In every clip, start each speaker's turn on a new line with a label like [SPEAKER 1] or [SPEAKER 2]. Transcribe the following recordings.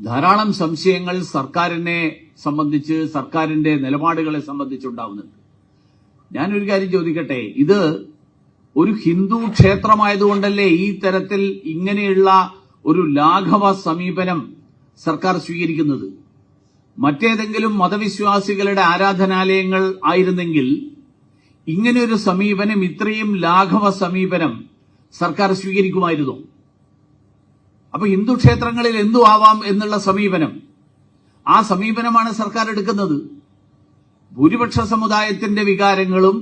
[SPEAKER 1] ധാരാളം സംശയങ്ങൾ സർക്കാരിനെ സംബന്ധിച്ച്, സർക്കാരിന്റെ നിലപാടുകളെ സംബന്ധിച്ചുണ്ടാവുന്നുണ്ട്. ഞാനൊരു കാര്യം ചോദിക്കട്ടെ, ഇത് ഒരു ഹിന്ദു ക്ഷേത്രമായതുകൊണ്ടല്ലേ ഈ തരത്തിൽ ഇങ്ങനെയുള്ള ഒരു ലാഘവ സമീപനം സർക്കാർ സ്വീകരിക്കുന്നത്? മറ്റേതെങ്കിലും മതവിശ്വാസികളുടെ ആരാധനാലയങ്ങൾ ആയിരുന്നെങ്കിൽ ഇങ്ങനെയൊരു സമീപനം, ഇത്രയും ലാഘവ സമീപനം സർക്കാർ സ്വീകരിക്കുമായിരുന്നു. അപ്പൊ ഹിന്ദു ക്ഷേത്രങ്ങളിൽ എന്തു ആവാം എന്നുള്ള സമീപനം, ആ സമീപനമാണ് സർക്കാർ എടുക്കുന്നത്. ഭൂരിപക്ഷ സമുദായത്തിന്റെ വികാരങ്ങളും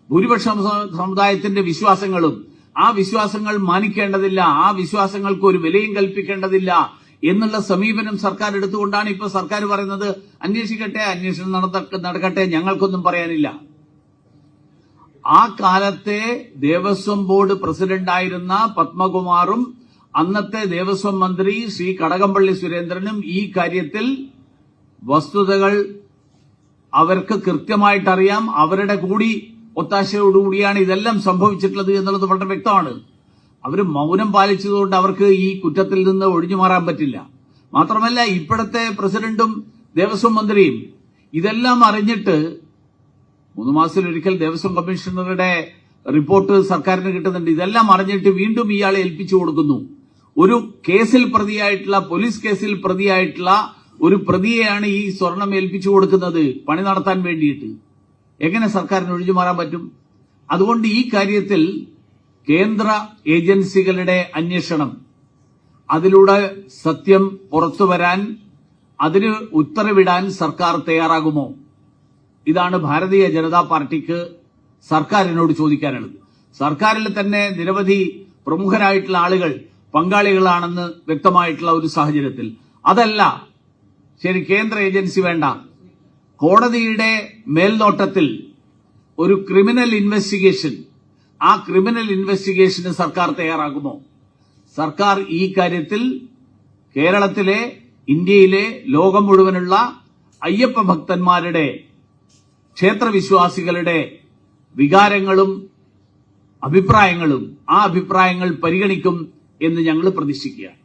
[SPEAKER 1] ഭൂരിപക്ഷ സമുദായത്തിന്റെ വിശ്വാസങ്ങളും, ആ വിശ്വാസങ്ങൾ മാനിക്കേണ്ടതില്ല, ആ വിശ്വാസങ്ങൾക്ക് ഒരു വിലയും കൽപ്പിക്കേണ്ടതില്ല എന്നുള്ള സമീപനം സർക്കാർ എടുത്തുകൊണ്ടാണ് ഇപ്പൊ സർക്കാർ പറയുന്നത് അന്വേഷിക്കട്ടെ, അന്വേഷണം നടക്കട്ടെ, ഞങ്ങൾക്കൊന്നും പറയാനില്ല. ആ കാലത്തെ ദേവസ്വം ബോർഡ് പ്രസിഡന്റായിരുന്ന പത്മകുമാറും അന്നത്തെ ദേവസ്വം മന്ത്രി ശ്രീ കടകംപള്ളി സുരേന്ദ്രനും ഈ കാര്യത്തിൽ വസ്തുതകൾ അവർക്ക് കൃത്യമായിട്ടറിയാം. അവരുടെ കൂടി ഒത്താശയോടുകൂടിയാണ് ഇതെല്ലാം സംഭവിച്ചിട്ടുള്ളത് എന്നുള്ളത് വളരെ വ്യക്തമാണ്. അവർ മൗനം പാലിച്ചതുകൊണ്ട് അവർക്ക് ഈ കുറ്റത്തിൽ നിന്ന് ഒഴിഞ്ഞു മാറാൻ പറ്റില്ല. മാത്രമല്ല, ഇപ്പോഴത്തെ പ്രസിഡന്റും ദേവസ്വം മന്ത്രിയും ഇതെല്ലാം അറിഞ്ഞിട്ട് 3 മാസത്തിലൊരിക്കൽ ദേവസ്വം കമ്മീഷണറുടെ റിപ്പോർട്ട് സർക്കാരിന് കിട്ടുന്നുണ്ട്. ഇതെല്ലാം അറിഞ്ഞിട്ട് വീണ്ടും ഇയാളെ ഏൽപ്പിച്ചു കൊടുക്കുന്നു. ഒരു കേസിൽ പ്രതിയായിട്ടുള്ള, പോലീസ് കേസിൽ പ്രതിയായിട്ടുള്ള ഒരു പ്രതിയെയാണ് ഈ സ്വർണം ഏൽപ്പിച്ചു കൊടുക്കുന്നത് പണി നടത്താൻ വേണ്ടിയിട്ട്. എങ്ങനെ സർക്കാരിന് ഒഴിഞ്ഞു മാറാൻ പറ്റും? അതുകൊണ്ട് ഈ കാര്യത്തിൽ കേന്ദ്ര ഏജൻസികളുടെ അന്വേഷണം, അതിലൂടെ സത്യം പുറത്തുവരാൻ, അതിന് ഉത്തരവിടാൻ സർക്കാർ തയ്യാറാകുമോ? ഇതാണ് ഭാരതീയ ജനതാ പാർട്ടിക്ക് സർക്കാരിനോട് ചോദിക്കാനുള്ളത്. സർക്കാരിൽ തന്നെ നിരവധി പ്രമുഖരായിട്ടുള്ള ആളുകൾ പങ്കാളികളാണെന്ന് വ്യക്തമായിട്ടുള്ള ഒരു സാഹചര്യത്തിൽ, അതല്ല ശരി, കേന്ദ്ര ഏജൻസി വേണ്ട, കോടതിയുടെ മേൽനോട്ടത്തിൽ ഒരു ക്രിമിനൽ ഇൻവെസ്റ്റിഗേഷൻ, ആ ക്രിമിനൽ ഇൻവെസ്റ്റിഗേഷന് സർക്കാർ തയ്യാറാകുമോ? സർക്കാർ ഈ കാര്യത്തിൽ കേരളത്തിലെ, ഇന്ത്യയിലെ, ലോകം മുഴുവനുള്ള അയ്യപ്പ ഭക്തന്മാരുടെ, ക്ഷേത്രവിശ്വാസികളുടെ വികാരങ്ങളും അഭിപ്രായങ്ങളും, ആ അഭിപ്രായങ്ങൾ പരിഗണിക്കും എന്ന് ഞങ്ങൾ പ്രതീക്ഷിക്കുകയാണ്.